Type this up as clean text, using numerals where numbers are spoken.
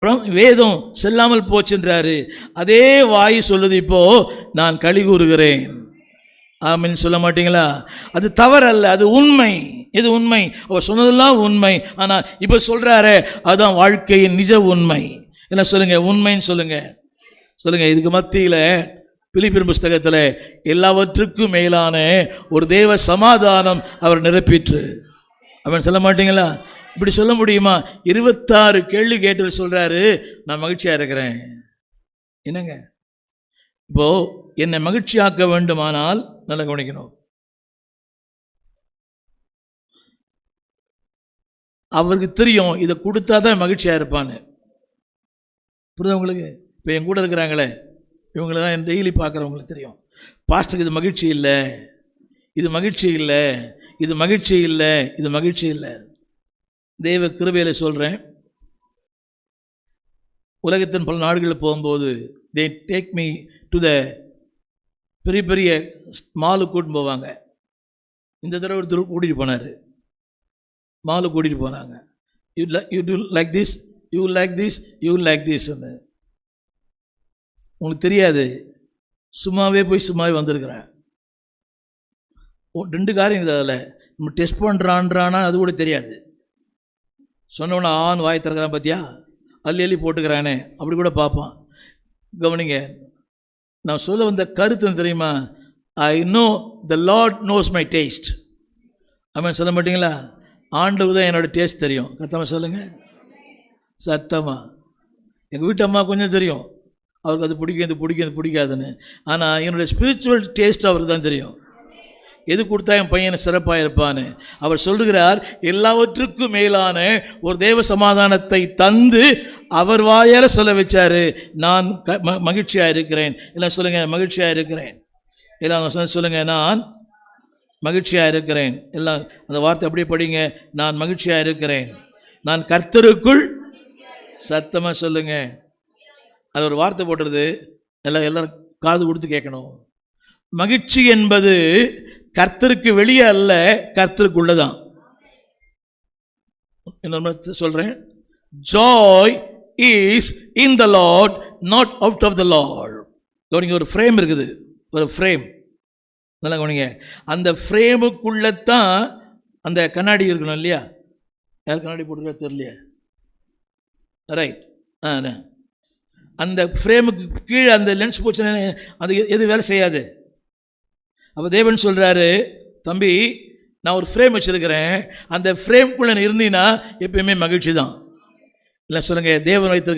அப்புறம் வேதம் செல்லாமல் போச்சுன்றாரு. அதே வாய் சொல்லுது இப்போ நான் களி கூறுகிறேன். ஆமென் சொல்ல மாட்டீங்களா? அது தவறல்ல, அது உண்மை. இது உண்மை, அவர் சொன்னதெல்லாம் உண்மை. ஆனால் இப்போ சொல்றாரு அதுதான் வாழ்க்கையின் நிஜ உண்மை. என்ன சொல்லுங்க? உண்மைன்னு சொல்லுங்க. சொல்லுங்க. இதுக்கு மத்தியில் பிலிப்பியர் புஸ்தகத்தில் எல்லாவற்றுக்கும் மேலான ஒரு தேவ சமாதானம் அவர் நிரப்பிற்று. அவன் சொல்ல மாட்டீங்களா? இப்படி சொல்ல முடியுமா? 26 கேள்வி கேட்டு சொல்றாரு நான் மகிழ்ச்சியா இருக்கிறேன். என்னங்க இப்போ என்னை மகிழ்ச்சியாக்க வேண்டுமானால் நல்லா கவனிக்கணும். அவருக்கு தெரியும் இதை கொடுத்தா தான் மகிழ்ச்சியா இருப்பான்னு. புரியுது உங்களுக்கு? இப்போ என் கூட இருக்கிறாங்களே இவங்களை தான் டெய்லி பார்க்குறவங்களுக்கு தெரியும். பாஸ்டருக்கு இது மகிழ்ச்சி இல்லை, இது மகிழ்ச்சி இல்லை, இது மகிழ்ச்சி இல்லை, இது மகிழ்ச்சி இல்லை. தெய்வ கிருபையில் சொல்கிறேன், உலகத்தின் பல நாடுகளில் போகும்போது they take me to the பெரிய பெரிய மாலுக்கு கூட்டின்னு போவாங்க. இந்த தடவை ஒருத்தர் கூட்டிகிட்டு போனார், மாலுக்கு கூட்டிகிட்டு போனாங்க. You do like this, you like this, you like திஸ்ன்னு. உங்களுக்கு தெரியாது, சும்மாவே போய் சும்மாவே வந்திருக்கிறேன். 2 காரியம் இருக்குது அதில். நம்ம டெஸ்ட் பண்ணுறான்றானா அது கூட தெரியாது. சொன்னவொன்னே ஆண் வாய் திறக்கிறான் பார்த்தியா, அள்ளி அள்ளி போட்டுக்கிறானே அப்படி கூட பார்ப்பான். கவனிங்க, நான் சொல்ல வந்த கருத்து தெரியுமா? I know the Lord knows my taste. Amen சொல்ல மாட்டீங்களா? ஆண்டவர் தான் என்னோடய டேஸ்ட் தெரியும். சத்தமாக சொல்லுங்கள், சத்தமாக. எங்கள் வீட்டு அம்மா கொஞ்சம் தெரியும், அவருக்கு அது பிடிக்கும், இது பிடிக்கும், இது பிடிக்காதுன்னு. ஆனால் என்னுடைய ஸ்பிரிச்சுவல் டேஸ்ட் அவருக்கு தான் தெரியும். எது கொடுத்தா என் பையனை சிறப்பாக இருப்பான்னு. அவர் சொல்லுகிறார் எல்லாவற்றுக்கும் மேலான ஒரு தேவ சமாதானத்தை தந்து அவர் வாயால் சொல்ல வச்சாரு நான் மகிழ்ச்சியாக இருக்கிறேன். எல்லாம் சொல்லுங்கள், மகிழ்ச்சியாக இருக்கிறேன். எல்லாம் சொல்லுங்கள், நான் மகிழ்ச்சியாக இருக்கிறேன். எல்லாம் அந்த வார்த்தை அப்படியே படிங்க, நான் மகிழ்ச்சியாக இருக்கிறேன், நான் கர்த்தருக்குள். சத்தமாக சொல்லுங்கள். அது ஒரு வார்த்தை போடுறது, எல்லாரும் காது கொடுத்து கேட்கணும். மகிழ்ச்சி என்பது கர்த்தருக்கு வெளியே அல்ல, கர்த்தருக்குள்ளதான். என்ன சொல்றேன்? Joy is in the Lord, not out of the Lord. கவனிங்க, ஒரு ஃப்ரேம் இருக்குது, ஒரு ஃப்ரேம். நல்லா கவனிங்க, அந்த ஃப்ரேமுக்குள்ளத்தான் அந்த கண்ணாடி இருக்கணும் இல்லையா? யார் கண்ணாடி போட்டுருக்கா தெரியலையா? ரைட். அந்த ஃப்ரேமுக்கு கீழே அந்த லென்ஸ் போச்சுன்னா அது எது வேலை செய்யாது. அப்போ தேவன் சொல்கிறாரு, தம்பி நான் ஒரு ஃப்ரேம் வச்சுருக்கிறேன், அந்த ஃப்ரேம்குள்ளே இருந்தீங்கன்னா எப்பயுமே மகிழ்ச்சி தான். இல்லை சொல்லுங்கள், தேவன் வைத்திருக்க